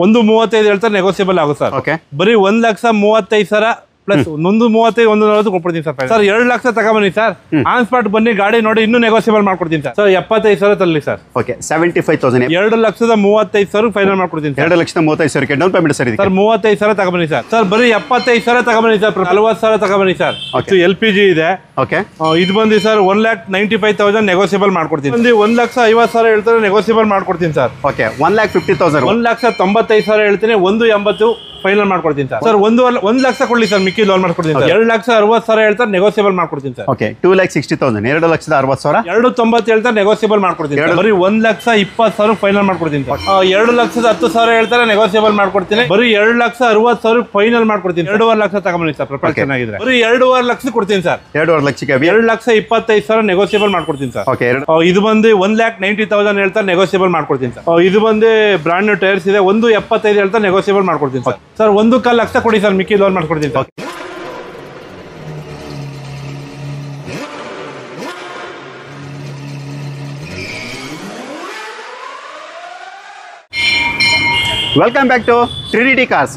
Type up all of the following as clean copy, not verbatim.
135 ಹೇಳ್ತಾರೆ, ನೆಗೋಸಿಯಬಲ್ ಆಗುತ್ತೆ sir. Okay, ಬರೀ 1,35,000 ಪ್ಲಸ್ 135 ಕೊಡ್ತೀನಿ ಸರ್. ಸರ್ 2 ಲಕ್ಷ ತಗೊಂಬನ್ನಿ ಸರ್, ಆನ್ ಸ್ಪಾಟ್ ಬನ್ನಿ, ಗಾಡಿ ನೋಡಿ, ಇನ್ನೂ ನೆಗೋಸಿಯಬಲ್ ಮಾಡ್ಕೊಡ್ತೀನಿ ಸರ್. 75,000 ತರಲಿ ಸರ್. ಓಕೆ, 75,000. 2,35,000 ಫೈನಲ್ ಮಾಡ್ಕೊಡ್ತೀನಿ sir. 2,35,000 down payment sir. Sir 35,000 ತಗೊಂಬನ್ನಿ ಸರ್. ಸರ್ ಬರೀ 75,000 ತಗೊಂಬನ್ನಿ ಸರ್. 40,000 ತಗೊಂಬನ್ನಿ ಸರ್. LPG ಇದೆ. ಓಕೆ, ಇದು ಬಂದು ಸರ್ 1,95,000 ನೆಗೋಸಿಯಬಲ್ ಮಾಡ್ಕೊಡ್ತೀನಿ. 1,50,000 ಹೇಳ್ತಾರೆ, ನೆಗೋಸಿಯಬಲ್ ಮಾಡ್ಕೊಡ್ತೀನಿ ಸರ್. ಓಕೆ, 1,50,000. 1,95,000 ಹೇಳ್ತೀನಿ, 1,80,000 ಫೈನಲ್ ಮಾಡ್ಕೊಡ್ತೀನಿ ಸರ್. ಸರ್ 1 ಲಕ್ಷ ಕೊಡ್ಲಿ ಸರ್, ಮಿಕ್ಕಿ ಲೋನ್ ಮಾಡ್ಕೊಡ್ತೀನಿ ಸರ್. 2,60,000 ಹೇಳ್ತಾರೆ, ನೆಗೋಸಿಯಬಲ್ ಮಾಡ್ಕೊಡ್ತೀನಿ ಸರ್. ಓಕೆ, 2,60,000. 2,60,000. 2,90,000 ಹೇಳ್ತಾರೆ, ನೆಗೋಸಿಯಬಲ್ ಮಾಡ್ಕೊಡ್ತೀನಿ. ಬರೀ 1,20,000 ಫೈನಲ್ ಮಾಡ್ಕೊಡ್ತೀನಿ ಸರ್. 2,10,000 ಹೇಳ್ತಾರೆ, ನೆಗೋಸಿಯಬಲ್ ಮಾಡ್ಕೊಡ್ತೀನಿ. ಬರೀ 2,60,000 ಫೈನಲ್ ಮಾಡ್ಕೊಡ್ತೀನಿ. 2.5 ಲಕ್ಷ ತಗೊಂಬನ್ನಿ ಸರ್. ಪ್ರೊಫೈಲ್ ಚೆನ್ನಾಗಿದ್ರೆ ಬರೀ 2.5 ಲಕ್ಷ ಕೊಡ್ತೀನಿ ಸರ್. 2.5 ಲಕ್ಷಕ್ಕೆ 2,25,000 ನೆಗೋಸಿಯಬಲ್ ಮಾಡ್ಕೊಡ್ತೀನಿ ಸರ್. ಓಕೆ, ಇದು ಬಂದು 1,90,000 ಹೇಳ್ತಾರೆ, ನೆಗೋಸಿಯಬಲ್ ಮಾಡ್ಕೊಡ್ತೀನಿ ಸರ್. ಇದು ಬಂದು ಬ್ರಾಂಡ್ ನ್ಯೂ ಟೈರ್ಸ್ ಇದೆ. 1,75,000 ಹೇಳ್ತಾರೆ, ನೆಗೋಸಿಯಬಲ್ ಮಾಡ್ಕೊಡ್ತೀನಿ ಸರ್. ಸರ್ 1.25 ಲಕ್ಷ ಕೊಡಿ ಸರ್, ಮಿಕ್ಕಿ ಲೋನ್ ಮಾಡ್ಕೊಡ್ತೀನಿ sir. Welcome back to Trinity Cars.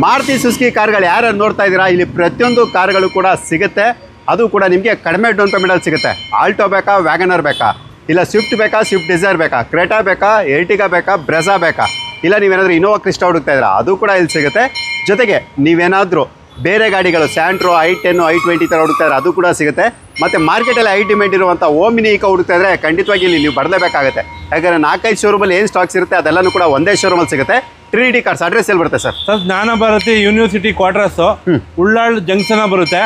Maruti Suzuki ಕಾರ್ಗಳು ಯಾರು ನೋಡ್ತಾ ಇದ್ದೀರಾ, ಇಲ್ಲಿ ಪ್ರತಿಯೊಂದು ಕಾರ್ಗಳು ಕೂಡ ಸಿಗುತ್ತೆ. ಅದು ಕೂಡ ನಿಮಗೆ ಕಡಿಮೆ ಡೌನ್ ಪೇಮೆಂಟಲ್ಲಿ ಸಿಗುತ್ತೆ. ಆಲ್ಟೋ ಬೇಕಾ, ವ್ಯಾಗನರ್ ಬೇಕಾ, ಇಲ್ಲ ಸ್ವಿಫ್ಟ್ ಬೇಕಾ, ಸ್ವಿಫ್ಟ್ ಡಿಸೈರ್ ಬೇಕಾ, ಕ್ರೆಟಾ ಬೇಕಾ, ಎರ್ಟಿಗಾ ಬೇಕಾ, ಬ್ರೆಜಾ ಬೇಕಾ, ಇಲ್ಲ ನೀವೇನಾದರೂ ಇನೋವಾ ಕ್ರಿಸ್ಟಾ ಹುಡುಕ್ತಾ ಇದ್ದೀರಾ, ಅದು ಕೂಡ ಇಲ್ಲಿ ಸಿಗುತ್ತೆ. ಜೊತೆಗೆ ನೀವೇನಾದರೂ ಬೇರೆ ಗಾಡಿಗಳು ಸ್ಯಾಂಟ್ರೋ, i10, i20 ಥರ ಹುಡುಕ್ತಾ ಇದ್ದಾರೆ, ಅದು ಕೂಡ ಸಿಗುತ್ತೆ. ಮತ್ತು ಮಾರ್ಕೆಟಲ್ಲಿ ಡಿಮ್ಯಾಂಡ್ ಇರುವಂಥ ಓಮಿನಿ ಈಕೋ ಹುಡುಕ್ತಾ ಇದ್ದರೆ ಖಂಡಿತವಾಗಿ ಇಲ್ಲಿ ನೀವು ಬರಲೇಬೇಕಾಗುತ್ತೆ. ಯಾಕಂದರೆ 4-5 ಶೋರೂಮಲ್ಲಿ ಏನು ಸ್ಟಾಕ್ಸ್ ಇರುತ್ತೆ ಅದೆಲ್ಲನೂ ಕೂಡ ಒಂದೇ ಶೋರೂಮಲ್ಲಿ ಸಿಗುತ್ತೆ. ಟ್ರಿನಿಟಿ ಕಾರ್ಸ್ ಅಡ್ರೆಸ್ ಎಲ್ಲಿ ಬರುತ್ತೆ sir? Sir Jnana Bharathi university quarters, Ullal junction ಬರುತ್ತೆ.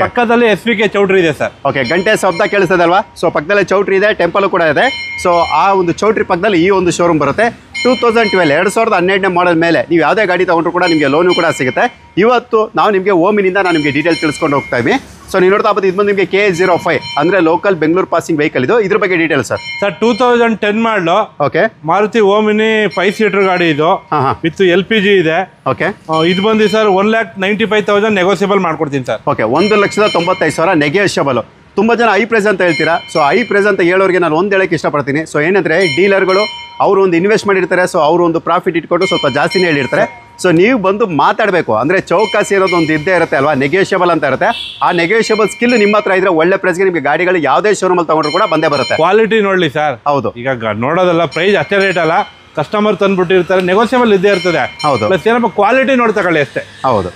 ಪಕ್ಕದಲ್ಲಿ SPK ಚೌಟ್ರಿ ಇದೆ ಸರ್. ಓಕೆ, ಗಂಟೆ ಶಬ್ದ ಕೇಳಿಸ್ತದಲ್ವಾ? ಸೊ ಪಕ್ಕದಲ್ಲಿ ಚೌಟ್ರಿ ಇದೆ, ಟೆಂಪಲ್ ಕೂಡ ಇದೆ. ಸೊ ಆ ಒಂದು ಚೌಟ್ರಿ ಪಕ್ಕದಲ್ಲಿ ಈ ಒಂದು ಶೋರೂಮ್ ಬರುತ್ತೆ. 2012 ಮಾಡಲ್ ಮೇಲೆ ನೀವು ಯಾವುದೇ ಗಾಡಿ ತೊಗೊಂಡ್ರು ಕೂಡ ನಿಮಗೆ ಲೋನು ಕೂಡ ಸಿಗುತ್ತೆ. ಇವತ್ತು ನಾವು ನಿಮಗೆ ಓಮಿನಿಂದ ನಾನು ನಿಮಗೆ ಡೀಟೇಲ್ ತಿಳಿಸ್ಕೊಂಡು ಹೋಗ್ತಾ ಇದ್ದೀವಿ. ಸೊ ನೀವು ನೋಡ್ತಾ ಇದು ಬಂದು ನಿಮಗೆ KA05 ಅಂದರೆ ಲೋಕಲ್ ಬೆಂಗಳೂರು ಪಾಸಿಂಗ್ ವೆಹಿಕಲ್. ಇದ್ರ ಬಗ್ಗೆ ಡೀಟೇಲ್ ಸರ್. ಸರ್ 2010 ಮಾಡಲು. ಓಕೆ, ಮಾರುತಿ ಓಮಿನಿ 5 ಸೀಟರ್ ಗಾಡಿ ಇದು. ವಿತ್ LPG ಇದೆ. ಓಕೆ, ಇದು ಬಂದು ಸರ್ 1,95,000 ನೆಗೋಸಿಯಬಲ್ ಮಾಡ್ಕೊಡ್ತೀನಿ ಸರ್. Okay, 1,95,000 negotiable. ತುಂಬ ಜನ ಐ ಪ್ರೈಸ್ ಅಂತ ಹೇಳ್ತೀರಾ. ಸೊ ಐ ಪ್ರೈಸ್ ಅಂತ ಹೇಳೋರಿಗೆ ನಾನು ಒಂದು ಹೇಳಕ್ಕೆ ಇಷ್ಟಪಡ್ತೀನಿ. ಸೊ ಏನಂದರೆ ಡೀಲರ್ಗಳು ಅವರು ಒಂದು ಇನ್ವೆಸ್ಟ್ ಮಾಡಿರ್ತಾರೆ. ಸೊ ಅವರು ಒಂದು ಪ್ರಾಫಿಟ್ ಇಟ್ಕೊಂಡು ಸ್ವಲ್ಪ ಜಾಸ್ತಿನೇ ಹೇಳಿರ್ತಾರೆ. ಸೊ ನೀವು ಬಂದು ಮಾತಾಡಬೇಕು. ಅಂದರೆ ಚೌಕಾಸಿ ಇರೋದು ಒಂದು ಇದ್ದೇ ಇರುತ್ತೆ ಅಲ್ವಾ, ನೆಗೋಷಿಯಬಲ್ ಅಂತ ಇರುತ್ತೆ. ಆ ನೆಗೋಷಿಯಬಲ್ ಸ್ಕಿಲ್ ನಿಮ್ಮ ಹತ್ರ ಇದ್ರೆ ಒಳ್ಳೆ ಪ್ರೈಸ್ಗೆ ನಿಮಗೆ ಗಾಡಿಗಳು ಯಾವುದೇ ಶೋರೂಮಲ್ಲಿ ತಗೊಂಡ್ರು ಕೂಡ ಬಂದೇ ಬರುತ್ತೆ. ಕ್ವಾಲಿಟಿ ನೋಡಲಿ ಸರ್. ಹೌದು, ಈಗ ನೋಡೋದಲ್ಲ, ಪ್ರೈಸ್ ಅಷ್ಟೇ ರೇಟ್ ಅಲ್ಲ, ಕಸ್ಟಮರ್ ತಂದುಬಿಟ್ಟಿರ್ತಾರೆ, ನೆಗೋಷಿಯಬಲ್ ಇದ್ದೇ ಇರ್ತದೆ. ಹೌದು, ಪ್ಲಸ್ ಏನಪ್ಪ ಕ್ವಾಲಿಟಿ ನೋಡಿ ತಗೊಳ್ಳಿ ಅಷ್ಟೇ. ಹೌದು,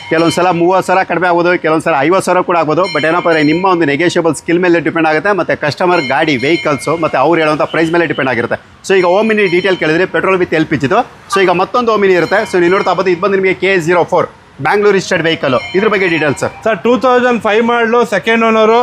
ಕೆಲವೊಂದು ಸಲ 30,000 ಕಡಿಮೆ ಆಗ್ಬೋದು, ಕೆಲವೊಂದು ಸಲ 50,000 ಕೂಡ ಆಗ್ಬೋದು. ಬಟ್ ಏನಪ್ಪ ಅಂದರೆ ನಿಮ್ಮ ಒಂದು ನೆಗೋಷಿಯಬಲ್ ಸ್ಕಿಲ್ ಮೇಲೆ ಡಿಪೆಂಡ್ ಆಗುತ್ತೆ, ಮತ್ತು ಕಸ್ಟಮರ್ ಗಾಡಿ ವೆಹಿಕಲ್ಸು ಮತ್ತು ಅವ್ರು ಹೇಳುವಂಥ ಪ್ರೈಸ್ ಮೇಲೆ ಡಿಪೆಂಡ್ ಆಗಿರುತ್ತೆ. ಸೊ ಈಗ ಓಮಿನಿ ಡೀಟೇಲ್ ಕೇಳಿದ್ರೆ ಪೆಟ್ರೋಲ್ ವಿತ್ LPG ಇದು. ಸೊ ಈಗ ಮತ್ತೊಂದು ಓಮಿನಿ ಇರುತ್ತೆ. ಸೊ ನೀವು ನೋಡ್ತಾ ಇದು ಬಂದು ನಿಮಗೆ KA04 ಬ್ಯಾಂಗ್ಳೂರ್ ರಿಜಿಸ್ಟರ್ಡ್ ವೆಹಿಕಲ್. ಇದ್ರ ಬಗ್ಗೆ ಡೀಟೇಲ್ಸ್ ಸರ್. ಸರ್ 2005 ಮಾಡಲು, ಸೆಕೆಂಡ್ ಓನರು.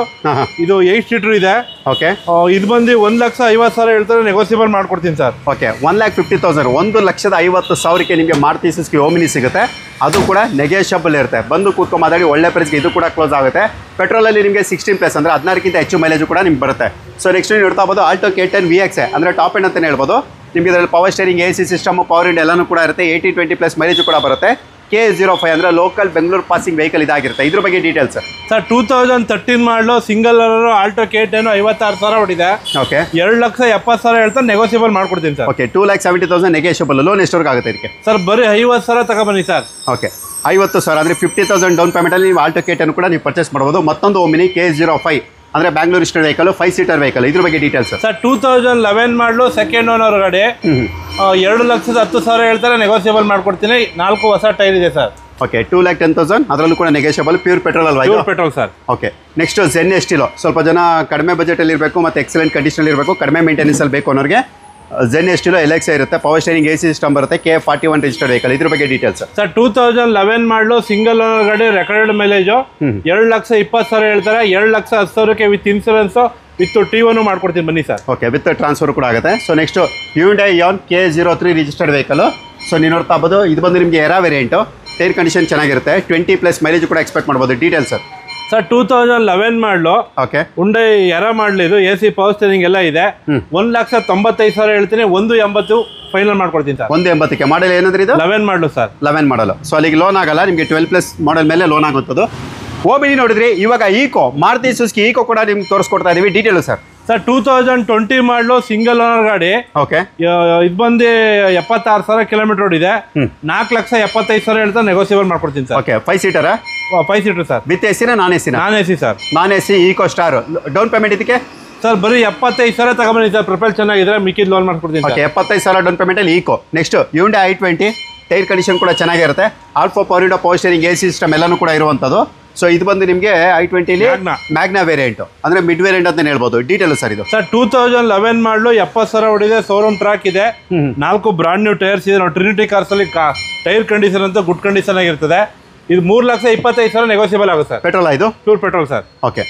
ಇದು 8 ಸೀಟರ್ ಇದೆ. ಓಕೆ, ಇದು ಬಂದು 1,50,000 ಹೇಳ್ತಾರೆ, ನೆಗೋಸಿಯಬಲ್ ಮಾಡ್ಕೊಡ್ತೀನಿ ಸರ್. ಓಕೆ, 1,50,000 1,50,000ಕ್ಕೆ ನಿಮಗೆ ಮಾರುತಿ ಸುಜುಕಿ ಓಮಿನಿ ಸಿಗುತ್ತೆ. ಅದು ಕೂಡ ನೆಗೋಷಿಯಬಲ್ ಇರುತ್ತೆ. ಬಂದು ಕೂತ್ಕೊಂಡು ಮಾತಾಡಿ ಒಳ್ಳೆ ಪ್ರೈಸ್ಗೆ ಇದು ಕೂಡ ಕ್ಲೋಸ್ ಆಗುತ್ತೆ. ಪೆಟ್ರೋಲಲ್ಲಿ ನಿಮಗೆ 16+ ಅಂದರೆ 16ಕ್ಕಿಂತ ಹೆಚ್ಚು ಮೈಲೇಜು ಕೂಡ ನಿಮ್ಗೆ ಬರುತ್ತೆ. ಸೊ ನೆಕ್ಸ್ಟ್ ನೀವು ನೋಡ್ತಾ ಹೋಗ್ಬೋದು ಆಲ್ಟೋ K10 VX ಅಂದರೆ ಟಾಪ್ ಎಂಡ್ ಅಂತಲೇ ಹೇಳ್ಬೋದು. ನಿಮಗೆ ಇದರಲ್ಲಿ power steering, AC system, power wind ಎಲ್ಲನೂ ಕೂಡ ಇರುತ್ತೆ. 80-20+ ಮೈಲೇಜು ಕೂಡ ಬರುತ್ತೆ. KA05 ಅಂದರೆ ಲೋಕಲ್ ಬೆಂಗಳೂರು ಪಾಸಿಂಗ್ ವೆಹಿಕಲ್ ಇದಾಗಿರುತ್ತೆ. ಇದ್ರ ಬಗ್ಗೆ details sir. 2013 model, single owner, Alto K10 56,000 ಹೊಡಿದೆ. ಓಕೆ, 2,70,000 ಹೇಳ್ತಾರೆ, ನೆಗೋಸಿಯಬಲ್ ಮಾಡ್ಕೊಡ್ತೀನಿ ಸರ್. Okay, 2,70,000 negotiable. ಲೋನ್ ಎಷ್ಟವರೆಗೆ ಆಗುತ್ತೆ ಇದಕ್ಕೆ ಸರ್? ಬರೀ 50,000 ತಗೊಬನ್ನಿ ಸರ್. ಓಕೆ, 50,000 ಅಂದರೆ 50,000 ಡೌನ್ ಪೇಮೆಂಟಲ್ಲಿ ನೀವು ಆಲ್ಟೋ K10 ಕೂಡ ನೀವು ಪರ್ಚೇಸ್ ಮಾಡ್ಬೋದು. ಮತ್ತೊಂದು ಓಮಿನಿ KA05 ಅಂದರೆ Bangalore registered vehicle, 5 seater vehicle. ಇದ್ರ ಬಗ್ಗೆ ಡೀಟೇಲ್ಸ್ ಸರ್. 2011 ಮಾಡಲು, ಸೆಕೆಂಡ್ ಓನರ್ ಗಾಡಿ. 2,10,000 ಹೇಳ್ತಾರೆ, ನೆಗೋಸಿಯಬಲ್ ಮಾಡ್ಕೊಡ್ತೀನಿ. 4 ಹೊಸ ಟೈರ್ ಇದೆ ಸರ್. ಓಕೆ, 2,10,000 ಅದರಲ್ಲೂ ಕೂಡ ನೆಗೋಷಿಯಬಲ್. ಪ್ಯೂರ್ ಪೆಟ್ರೋಲ್ ಅಲ್ವಾ? Pure petrol sir. Okay, next Zen STilo. ಸ್ವಲ್ಪ ಜನ ಕಡಿಮೆ ಬಜೆಟಲ್ಲಿ ಇರಬೇಕು ಮತ್ತು ಎಕ್ಸಲೆಂಟ್ ಕಂಡೀಷನಲ್ಲಿ ಇರಬೇಕು, ಕಡಿಮೆ ಮೇಂಟೆನೆನ್ಸಲ್ಲಿ ಬೇಕು ಅನ್ನೋರಿಗೆ Zen STilo LX ಇರುತ್ತೆ. ಪವರ್ ಸ್ಟೇರಿಂಗ್, AC ಸಿಸ್ಟಮ್ ಬರುತ್ತೆ. KA41 registered vehicle. ಇದ್ರ ಬಗ್ಗೆ ಡೀಟೇಲ್ಸ್ ಸರ್. 2011 ಮಾಡಲು, ಸಿಂಗಲ್ ಓನರ್ ಗಾಡಿ, ರೆಕಾರ್ಡ್ ಮೈಲೇಜು. 2,20,000 ಹೇಳ್ತಾರೆ, 2,10,000ಕ್ಕೆ ವಿತ್ ಇನ್ಸೂರೆನ್ಸ್ ವಿತ್ T1 ಮಾಡ್ಕೊಡ್ತೀನಿ ಬನ್ನಿ ಸರ್. ಓಕೆ, ವಿತ್ ಟ್ರಾನ್ಸ್ಫರ್ ಕೂಡ ಆಗುತ್ತೆ. So next Hyundai Ion KA03 registered vehicle. So ನೀವು ನೋಡ್ತಾ ಹೋಗ್ಬೋದು ಇದು ಬಂದು ನಿಮಗೆ ಎರಾ ವೇರಿಯಂಟು. ಟೈರ್ ಕಂಡೀಷನ್ ಚೆನ್ನಾಗಿರುತ್ತೆ. 20+ ಮೈಲೇಜ್ ಕೂಡ ಎಕ್ಸ್ಪೆಕ್ಟ್ ಮಾಡ್ಬೋದು. Details sir. ಸರ್ 2011 ಮಾಡಲು. ಓಕೆ, Hyundai ಎರಾ ಮಾಡಲಿ ಇದು. AC ಪವರ್ ಸ್ಟೇರಿಂಗ್ ಎಲ್ಲ ಇದೆ. 1,95,000 ಹೇಳ್ತೀನಿ, 1,80,000 ಫೈನಲ್ ಮಾಡ್ಕೊಡ್ತೀನಿ ಸರ್. 1,80,000 ಮಾಡಲ್ ಏನಂದ್ರೆ ಇದು 11 ಮಾಡಲು ಸರ್. 11 ಮಾಡಲು. ಸೊ ಅಲ್ಲಿಗೆ ಲೋನ್ ಆಗಲ್ಲ ನಿಮಗೆ, 12+ ಮಾಡಲ್ ಮೇಲೆ ಲೋನ್ ಆಗುತ್ತದು. ಓಮಿನಿ ನೋಡಿದ್ರಿ. ಇವಾಗ ಈಕೋ, ಮಾರುತಿ ಸುಜುಕಿ ಈಕೋ ಕೂಡ ನಿಮ್ಗೆ ತೋರಿಸ್ಕೊಡ್ತಾ ಇದೀವಿ. Detail sir. ಸರ್ 2020 ಮಾಡಲು ಸಿಂಗಲ್ ಓನರ್ ಗಾಡಿ. ಓಕೆ, ಇದು ಬಂದು 76,000 ಕಿಲೋಮೀಟರ್ ಓಡಿದೆ. 4,75,000 ಹೇಳ್ತಾ ನೆಗೋಸಿಯಬಲ್ ಮಾಡ್ಕೊಡ್ತೀನಿ ಸರ್. ಓಕೆ, 5 ಸೀಟರಾ? 5 ಸೀಟರ್ ಸರ್. ವಿತ್ ಎಸಿನ ನಾನ್ ಎಸಿನ? Non AC sir. Non AC Eeco star. Down payment ಇದಕ್ಕೆ ಸರ್ ಬರೀ 75,000 ತಗೊಂಬನ್ನಿ ಸರ್. ಪ್ರೊಫೈಲ್ ಚೆನ್ನಾಗಿದ್ರೆ ಮಿಕ್ಕಿದ್ ಲೋನ್ ಮಾಡ್ಕೊಡ್ತೀನಿ. ಓಕೆ, 75,000 ಡೌನ್ ಪೇಮೆಂಟ್ ಅಲ್ಲಿ Eeco. Next Hyundai i20 tyre condition ಕೂಡ ಚೆನ್ನಾಗಿರುತ್ತೆ. Alpha power window, power steering, AC system ಎಲ್ಲಾನು ಕೂಡ ಇರುವಂತದ್ದು. ಸೊ ಇದು ಬಂದು ನಿಮಗೆ i20 ಮ್ಯಾಗ್ನಾ ವೇರಿಯಂಟ್ ಅಂದ್ರೆ ಮಿಡ್ ವೇರಿಯಂಟ್ ಅಂತ ಹೇಳ್ಬೋದು. ಡೀಟೇಲ್ ಸರ್ ಇದು ಸರ್ 2011 ಮಾಡಲು 70,000 ಹೊಡಿದೆ. ಶೋರೂಮ್ ಟ್ರ್ಯಾಕ್ ಇದೆ. 4 ಬ್ರಾಂಡ್ ನ್ಯೂ ಟೈರ್ಸ್ ಇದೆ. ನಾವು ಟ್ರಿನಿಟಿ ಕಾರ್ಸ್ ಅಲ್ಲಿ ಟೈರ್ ಕಂಡೀಷನ್ ಅಂತ ಗುಡ್ ಕಂಡೀಷನ್ ಆಗಿರ್ತದೆ. ಇದು 3,25,000 ನೆಗೋಸಿಯಬಲ್ ಆಗುತ್ತೆ ಸರ್. ಪೆಟ್ರೋಲ್ ಇದು? Pure petrol sir. ಓಕೆ,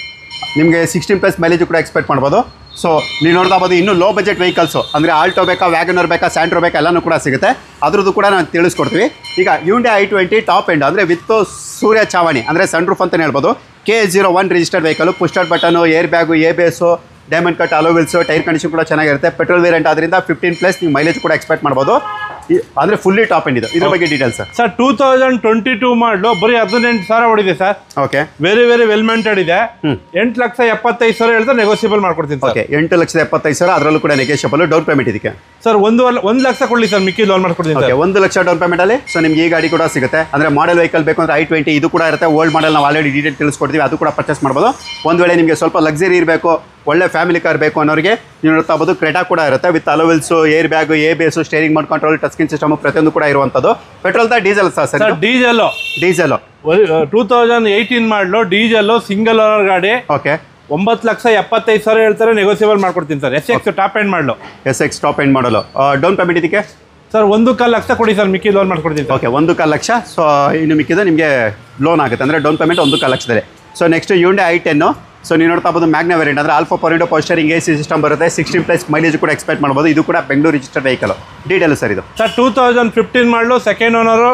ನಿಮಗೆ 16+ ಮೈಲೇಜ್ ಕೂಡ ಎಕ್ಸ್ಪೆಕ್ಟ್ ಮಾಡ್ಬೋದು. ಸೊ ನೀವು ನೋಡ್ತಾ ಬೋದು ಇನ್ನು ಲೋ ಬಜೆಟ್ ವೆಹಿಕಲ್ಸು ಅಂದರೆ ಆಲ್ಟೋ ಬೇಕಾ, ವ್ಯಾಗನರ್ ಬೇಕಾ, ಸ್ಯಾಂಟ್ರೋ ಬೇಕಾ ಎಲ್ಲನೂ ಕೂಡ ಸಿಗುತ್ತೆ. ಅದ್ರದ್ದು ಕೂಡ ನಾನು ತಿಳಿಸ್ಕೊಡ್ತೀವಿ. ಈಗ Hyundai i20 ಟಾಪ್ ಎಂಡ್ ಅಂದರೆ ವಿತ್ ಸೂರ್ಯ ಚಾವಣಿ ಅಂದರೆ ಸನ್ ರೂಫ್ ಅಂತಲೇ ಹೇಳ್ಬೋದು. KA01 registered vehicle, push start button, air bag, ABS, diamond cut alloy wheels, tyre condition ಕೂಡ ಚೆನ್ನಾಗಿರುತ್ತೆ. ಪೆಟ್ರೋಲ್ ವೇರಿಯಂಟ್ ಆದ್ದರಿಂದ 15+ ನೀವು ಮೈಲೇಜ್ ಕೂಡ ಎಕ್ಸ್ಪೆಕ್ಟ್ ಮಾಡ್ಬೋದು. ಅಂದರೆ ಫುಲ್ಲಿ ಟಾಪ್ ಎಂಡ್ ಇದು. ಇದ್ರ ಬಗ್ಗೆ ಡೀಟೇಲ್ಸ್ ಸರ್ 2022 ಮಾಡಲು ಬರೀ 18,000 ಹೊಡಿದೆ ಸರ್. ಓಕೆ, ವೆರಿ ವೆಲ್ ಮೇಂಟೆಡ್ ಇದೆ. 8,75,000 ಹೇಳ್ತಾ ನೆಗೋಸಿಯಬಲ್ ಮಾಡ್ಕೊಡ್ತೀನಿ ಸರ್. ಓಕೆ, 8,75,000 ಅದರಲ್ಲೂ ಕೂಡ ನೆಗೋಷಿಯಬಲ್. ಡೌನ್ ಪೇಮೆಂಟ್ ಇದಕ್ಕೆ ಸರ್ 1 ಲಕ್ಷ ಕೊಡಲಿ ಸರ್. ಮಿಕ್ಕಿ ಲೋನ್ ಮಾಡ್ಕೊಡ್ತೀನಿ ಸರ್. 1 ಲಕ್ಷ ಡೌನ್ ಪೇಮೆಂಟ್ ಅಲ್ಲಿ. ಸೊ ನಿಮ್ಗೆ ಈ ಗಾಡಿ ಕೂಡ ಸಿಗುತ್ತೆ. ಅಂದ್ರೆ ಮಾಡೆಲ್ ವೆಹಿಕಲ್ ಬೇಕು ಅಂದ್ರೆ i20 ಇದು ಕೂಡ ಇರುತ್ತೆ. ಓಲ್ಡ್ ಮಾಡೆಲ್ ನಾವು ಆಲ್ರೆಡಿ ಡೀಟೇಲ್ ತಿಳಿಸ್ಕೊಡ್ತೀವಿ, ಅದು ಕೂಡ ಪರ್ಚೇಸ್ ಮಾಡ್ಬೋದು. ಒಂದು ವೇಳೆ ನಿಮಗೆ ಸ್ವಲ್ಪ ಲಕ್ಸರಿ ಇರಬೇಕು, ಒಳ್ಳೆ ಫ್ಯಾಮಿಲಿ ಕಾರ್ ಬೇಕು ಅನ್ನೋರಿಗೆ ನೀವು ನೋಡ್ತಾ ಬೋದು ಕ್ರೆಟಾ ಕೂಡ ಇರುತ್ತೆ with alloy wheels, air bag, ABS, steering mode control, touch screen system ಪ್ರತಿಯೊಂದು ಕೂಡ ಇರುವಂಥದ್ದು. Petrol diesel sir? Diesel. 2018 model diesel single owner ಗಾಡಿ. ಓಕೆ, 9,75,000 ಹೇಳ್ತಾರೆ. ನೆಗೋಸಿಯಬಲ್ ಮಾಡ್ಕೊಡ್ತೀನಿ sir. SX top end model. SX top end model. Down payment ಇದಕ್ಕೆ sir 1.25 lakh ಕೊಡಿ sir. ಮಿಕ್ಕಿ loan ಮಾಡ್ಕೊಡ್ತೀನಿ. ಓಕೆ, 1.25 ಲಕ್ಷ. ಸೊ ಇನ್ನು ಮಿಕ್ಕಿದ ನಿಮಗೆ ಲೋನ್ ಆಗುತ್ತೆ ಅಂದರೆ ಡೌನ್ ಪೇಮೆಂಟ್ 1.25 ಲಕ್ಷದಲ್ಲಿ. So next Hyundai i10. So ನೀವು ನೋಡ್ತಾ ಬೋದು ಮ್ಯಾಗ್ನಾ ವೇರಿಯಂಟ್ ಅಂದರೆ alpha power window, power steering, AC system ಬರುತ್ತೆ. 16+ ಮೈಲೇಜ್ ಕೂಡ ಎಕ್ಸ್ಪೆಕ್ಟ್ ಮಾಡ್ಬೋದು. ಇದು ಕೂಡ Bengaluru registered vehicle. Detail sir ಇದು ಸರ್ 2015 ಮಾಡಲು ಸೆಕೆಂಡ್ ಓನರು,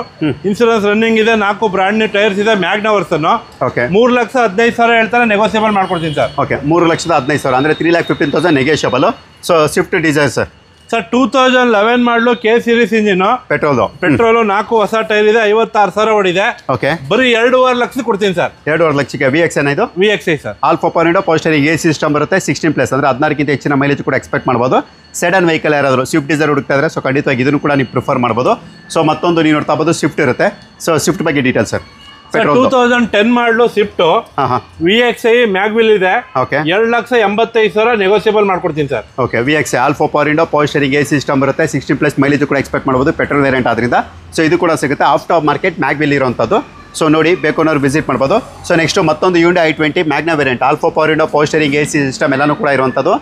ಇನ್ಸೂರೆನ್ಸ್ ರನ್ನಿಂಗ್ ಇದೆ. 4 ಬ್ರಾಂಡ್ ನ್ಯೂ ಟೈರ್ಸ್ ಇದೆ. Magna version. ಓಕೆ, 3,15,000 ಹೇಳ್ತಾರೆ. ನೆಗೋಸಿಯಬಲ್ ಮಾಡ್ಕೊಡ್ತೀನಿ ಸರ್. ಓಕೆ, 3,15,000 ಅಂದರೆ 3,15,000 negotiable. So Swift Dzire sir 2011 ಮಾಡಲು K ಸೀರೀಸ್ ಇಂಜಿನ್, ಪೆಟ್ರೋಲು 4 ಹೊಸ ಟೈರ್ ಇದೆ. 56,000 ಹೊಡಿದೆ. ಓಕೆ, ಬರೀ 2.5 ಲಕ್ಷ ಕೊಡ್ತೀನಿ ಸರ್. 2.5 ಲಕ್ಷಕ್ಕೆ. VXI ಇದು? VXI sir. Alpha power window, power steering, AC system ಬರುತ್ತೆ. 16+ ಅಂದರೆ 16ಕ್ಕಿಂತ ಹೆಚ್ಚಿನ ಮೈಲೇಜ್ ಕೂಡ ಎಕ್ಸ್ಪೆಕ್ಟ್ ಮಾಡ್ಬೋದು. ಸೆಡನ್ ವೆಹಿಕಲ್ ಯಾರಾದರೂ ಸ್ವಿಫ್ಟ್ ಡಿಸೈರ್ ಹುಡುಕ್ತಾ ಇದ್ರೆ ಸೊ ಖಂಡಿತವಾಗಿ ಇದನ್ನು ಕೂಡ ನೀವು ಪ್ರಿಫರ್ ಮಾಡ್ಬೋದು. ಸೊ ಮತ್ತೊಂದು ನೀವು ನೋಡ್ತಾ ಬೋದು ಸ್ವಿಫ್ಟ್ ಇರುತ್ತೆ. ಸೊ ಸ್ವಿಫ್ಟ್ ಬಗ್ಗೆ ಡೀಟೇಲ್ ಸರ್. 2010 ಮಾಡಲು ಸ್ವಿಫ್ಟ್, VXI ಮ್ಯಾಗ್ವಿಲ್ ಇದೆ. 2,85,000 ನೆಗೋಸಿಯಬಲ್ ಮಾಡ್ಕೊಡ್ತೀನಿ sir. Okay, VXI alpha power window, power steering, AC system ಬರುತ್ತೆ. 16+ ಮೈಲೇಜ್ ಕೂಡ ಎಕ್ಸ್ಪೆಕ್ಟ್ ಮಾಡ್ಬೋದು. ಪೆಟ್ರೋಲ್ ವೇರಿಯಂಟ್ ಆದ್ರಿಂದ ಸೊ ಇದು ಕೂಡ ಸಿಗುತ್ತೆ. ಆಫ್ ಟಾಪ್ ಮಾರ್ಕೆಟ್ ಮ್ಯಾಗ್ವಿಲ್ ಇರುವಂಥದ್ದು. ಸೊ ನೋಡಿ ಬೇಕು ಅನ್ನೋರು ವಿಸಿಟ್ ಮಾಡ್ಬೋದು. ಸೊ ನೆಕ್ಸ್ಟ್ ಮತ್ತೊಂದು Hyundai i20 Magna variant, all four power window, power steering, AC system ಎಲ್ಲಾನು ಕೂಡ ಇರುವಂಥದ್ದು.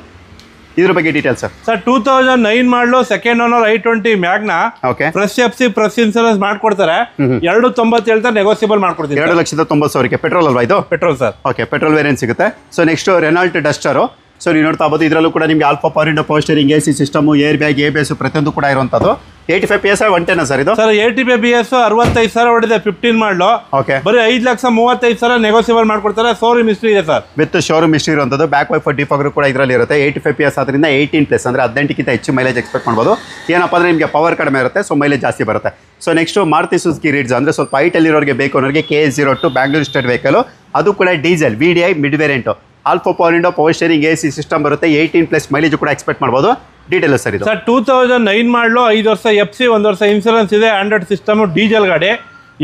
ಇದ್ರ ಬಗ್ಗೆ details sir 2009 model second owner i20 Magna. Okay, fresh FC fresh insurance ಮಾಡ್ಕೊಡ್ತಾರೆ. 2.90 ಹೇಳ್ತಾರೆ. ನೆಗೋಸಿಯಬಲ್ ಮಾಡ್ಕೊಡ್ತೀನಿ. 2,90,000 ಪೆಟ್ರೋಲ್ ಅಲ್ವಾ ಇದು? Petrol sir. Okay, petrol variant ಸಿಗುತ್ತೆ. So next Renault Duster. So ನೀವು ನೋಡ್ತಾ ಬೋದು ಇದರಲ್ಲೂ ಕೂಡ ನಿಮಗೆ alpha power window, power steering, AC system, air bag, ABS ಪ್ರತಿಯೊಂದು ಕೂಡ ಇರುವಂಥದ್ದು. 85 PS 110 ಸರ್ ಇದು? Sir 85 PS 65,000 ಹೊಡಿದೆ. 15 ಮಾಡಲು. ಓಕೆ, ಬರೀ 5,35,000 ನೆಗೋಸಿಯಬಲ್ ಮಾಡ್ಕೊಡ್ತಾರೆ. ಶೋರೂಮ್ ಹಿಸ್ಟ್ರಿ ಇದೆ ಸರ್. ವಿತ್ ಶೋರೂಮ್ ಹಿಸ್ಟ್ರಿ ಇರುವಂಥದ್ದು. ಬ್ಯಾಕ್ ವೈಫರ್ ಡಿಫಾಗರ್ ಕೂಡ ಇದರಲ್ಲಿ ಇರುತ್ತೆ. 85 PS ಆದ್ದರಿಂದ 18+ ಅಂದರೆ 18ಕ್ಕಿಂತ ಹೆಚ್ಚು ಮೈಲೇಜ್ ಎಕ್ಸ್ಪೆಕ್ಟ್ ಮಾಡ್ಬೋದು. ಏನಪ್ಪ ಅಂದರೆ ನಿಮಗೆ ಪವರ್ ಕಡಿಮೆ ಇರುತ್ತೆ, ಸೊ ಮೈಲೇಜ್ ಜಾಸ್ತಿ ಬರುತ್ತೆ. So next Maruti Suzuki ridge ಅಂದರೆ ಸ್ವಲ್ಪ ಹೈಟಲ್ಲಿರೋರಿಗೆ ಬೇಕು ಅನ್ನೋರಿಗೆ KA02 ಬ್ಯಾಂಗ್ಳೂರ್ ಸ್ಟೇಟ್ ವೆಹಿಕಲ್. ಅದು ಕೂಡ diesel VDI mid variant. Alpha power window, power steering, AC system ಬರುತ್ತೆ. 18+ ಮೈಲೇಜ್ ಕೂಡ ಎಕ್ಸ್ಪೆಕ್ಟ್ ಮಾಡ್ಬೋದು. ಡೀಟೇಲ್ ಸರ್ ಇದು ಸರ್ 2009 ಮಾಡಲು 5 ವರ್ಷ FC 1 ವರ್ಷ ಇನ್ಸೂರೆನ್ಸ್ ಇದೆ. ಆಂಡ್ರಾಯ್ಡ್ ಸಿಸ್ಟಮ್, ಡೀಸೆಲ್ ಗಾಡಿ.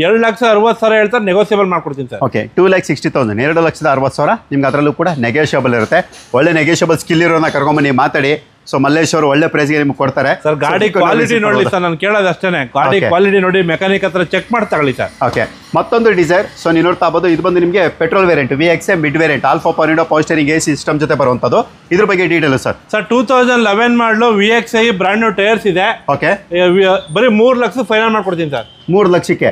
2,60,000 ಹೇಳ್ತಾರೆ. ನೆಗೋಸಿಯಬಲ್ ಮಾಡ್ಕೊಡ್ತೀನಿ ಸರ್. ಓಕೆ, 2,60,000 2,60,000 ನಿಮ್ಗೆ ಅದರಲ್ಲೂ ಕೂಡ ನೆಗೋಷಿಯಬಲ್ ಇರುತ್ತೆ. ಒಳ್ಳೆ ನೆಗೋಷಿಯಬಲ್ ಸ್ಕಿಲ್ ಇರೋನ ಕರ್ಕೊಂಬನ್ನಿ ಮಾತಾಡಿ. ಸೊ ಮಲ್ಲೇಶ್ ಅವರು ಒಳ್ಳೆ ಪ್ರೈಸ್ಗೆ ನಿಮ್ಗೆ ಕೊಡ್ತಾರೆ ಸರ್. ಗಾಡಿ ಕ್ವಾಲಿಟಿ ನೋಡಿ ಸರ್, ನಾನು ಕೇಳೋದು ಅಷ್ಟೇ. ಗಾಡಿ ಕ್ವಾಲಿಟಿ ನೋಡಿ ಮೆಕ್ಯಾನಿಕ್ ಹತ್ರ ಚೆಕ್ ಮಾಡಿ ತಗೊಳ್ಳಿ ಸರ್. ಓಕೆ, ಮತ್ತೊಂದು ಡಿಸೈರ್. ಸೊ ನೀವು ನೋಡ್ತಾ ಬೋದು ಇದು ಬಂದು ನಿಮಗೆ petrol variant, VXI mid variant, all four power window, power steering, AC system ಜೊತೆ ಬರುವಂಥದ್ದು. ಇದ್ರ ಬಗ್ಗೆ ಡೀಟೇಲ್ ಸರ್. ಸರ್ 2011 ಮಾಡಲು VXI ಬ್ರಾಂಡ್ ನ್ಯೂ ಟೈರ್ಸ್ ಇದೆ. ಓಕೆ, ಬರೀ 3 ಲಕ್ಷ ಫೈನಲ್ ಮಾಡ್ಕೊಡ್ತೀನಿ ಸರ್. 3 ಲಕ್ಷಕ್ಕೆ.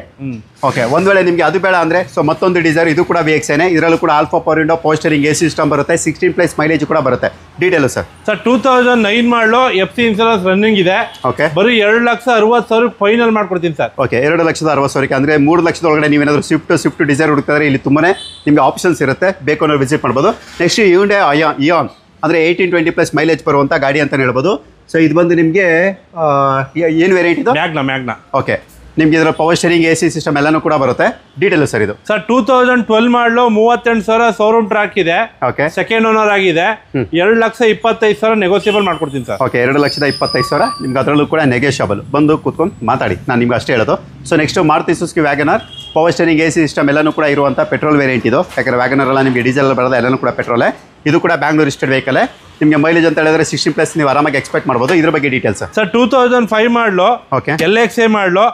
ಓಕೆ, ಒಂದು ವೇಳೆ ನಿಮಗೆ ಅದು ಬೇಡ ಅಂದರೆ ಸೊ ಮತ್ತೊಂದು ಡಿಸೈರ್, ಇದು ಕೂಡ VXIನೇ. ಇದರಲ್ಲೂ ಕೂಡ alpha power window, power steering, AC system ಬರುತ್ತೆ. 16+ ಮೈಲೇಜ್ ಕೂಡ ಬರುತ್ತೆ. Detail sir. ಸರ್ 2009 ಮಾಡಲು FC ಇನ್ಸೂರೆನ್ಸ್ ರನ್ನಿಂಗ್ ಇದೆ. ಓಕೆ, ಬರೀ 2,60,000 ಫೈನಲ್ ಮಾಡ್ಕೊಡ್ತೀನಿ ಸರ್. ಓಕೆ, 2,60,000 ಅಂದರೆ 3 ಲಕ್ಷದ ಒಳಗಡೆ ನೀವೇನಾದರೂ ಸ್ವಿಫ್ಟ್ ಡಿಸೈರ್ ಹುಡುಕ್ತಾರೆ ಇಲ್ಲಿ ತುಂಬಾ ನಿಮಗೆ ಆಪ್ಷನ್ಸ್ ಇರುತ್ತೆ. ಬೇಕು ಅನ್ನೋ ವಿಸಿಟ್ ಮಾಡ್ಬೋದು. ನೆಕ್ಸ್ಟ್ Hyundai ಇಯಾನ್ ಅಂದರೆ 18-20+ ಮೈಲೇಜ್ ಬರುವಂಥ ಗಾಡಿ ಅಂತಲೇ ಹೇಳ್ಬೋದು. ಸೊ ಇದು ಬಂದು ನಿಮಗೆ ಏನು ವೇರಿಯಂಟ್ ಇದು? ಮ್ಯಾಗ್ನಾ. ಓಕೆ, ನಿಮ್ಗೆ ಇದರ ಪವರ್ ಸ್ಟೇರಿಂಗ್ AC ಸಿಸ್ಟಮ್ ಎಲ್ಲಾನು ಕೂಡ ಬರುತ್ತೆ. ಡೀಟೇಲ್ ಸರ್ ಇದು ಸರ್ 2012 ಮಾಡಲು 38,000 ಶೋರೂಮ್ ಟ್ರ್ಯಾಕ್ ಇದೆ. ಓಕೆ, ಸೆಕೆಂಡ್ ಓನರ್ ಆಗಿದೆ. 2,25,000 ನೆಗೋಸಿಯಬಲ್ ಮಾಡ್ಕೊಡ್ತೀನಿ ಸರ್. ಓಕೆ, 2,25,000 ನಿಮ್ಗೆ ಅದರಲ್ಲೂ ಕೂಡ ನೆಗೋಷಿಯಬಲ್. ಬಂದು ಕೂತ್ಕೊಂಡು ಮಾತಾಡಿ, ನಾನು ನಿಮ್ಗೆ ಅಷ್ಟೇ ಹೇಳೋದು. So next Maruti Suzuki WagonR power steering AC system ಎಲ್ಲಾನು ಕೂಡ ಇರುವಂಥ ಪೆಟ್ರೋಲ್ ವೇರಿಯಂಟ್ ಇದು. ಯಾಕಂದರೆ ವ್ಯಾಗನರ್ ಎಲ್ಲ ನಿಮಗೆ ಡೀಸೆಲ್ ಬರೋದು, ಎಲ್ಲನೂ ಕೂಡ ಪೆಟ್ರೋಲೇ. ಇದು ಕೂಡ ಬ್ಯಾಂಗ್ಳೂರ್ ರಿಜಿಸ್ಟರ್ಡ್ ವೆಹಿಕಲ್. ನಿಮಗೆ ಮೈಲೇಜ್ ಅಂತ ಹೇಳಿದ್ರೆ 16+ ನೀವು ಆರಾಮಾಗಿ ಎಕ್ಸ್ಪೆಕ್ಟ್ ಮಾಡ್ಬೋದು. ಇದ್ರ ಬಗ್ಗೆ ಡೀಟೇಲ್ಸ್ ಸರ್ 2005 ಮಾಡಲು. ಓಕೆ, LXA ಮಾಡಲು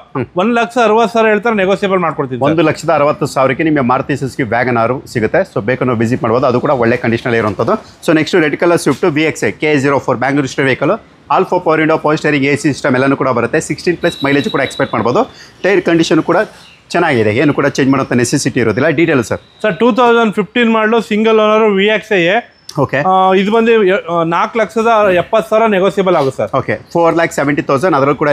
1,60,000 ಹೇಳ್ತಾರೆ, ನೆಗೋಸಿಯಬಲ್ ಮಾಡ್ಕೊಡ್ತೀನಿ. 1,60,000ಕ್ಕೆ ನಿಮಗೆ ಮಾರುತಿ ಸುಜುಕಿ ವ್ಯಾಗನಾರು ಸಿಗುತ್ತೆ. ಸೊ ಬೇಕು ನಾವು ವಿಸಿಟ್ ಮಾಡ್ಬೋದು, ಅದು ಕೂಡ ಒಳ್ಳೆ ಕಂಡೀಷನ್ ಇರುವಂಥದ್ದು. So next red colour Swift VXA K04 Bangalore registered vehicle. Alpha power window, power steering AC system ಎಲ್ಲನೂ ಕೂಡ ಬರುತ್ತೆ. 16+ ಮೈಲೇಜ್ ಕೂಡ ಎಕ್ಸ್ಪೆಕ್ಟ್ ಮಾಡ್ಬೋದು. ಟೈರ್ ಕಂಡೀಷನ್ ಕೂಡ ಚೆನ್ನಾಗಿದೆ, ಏನು ಕೂಡ ಚೇಂಜ್ ಮಾಡೋಂಥ ನೆಸೆಸಿಟಿ ಇರೋದಿಲ್ಲ. ಡೀಟೇಲ್ ಸರ್ 2015 ಮಾಡಲು ಸಿಂಗಲ್ ಓನರ್ VXA. ಓಕೆ, ಇದು ಬಂದು 4,70,000 ನೆಗೋಸಿಯಬಲ್ ಆಗುತ್ತೆ ಸರ್. ಓಕೆ, 4,70,000 ಅದರಲ್ಲೂ ಕೂಡ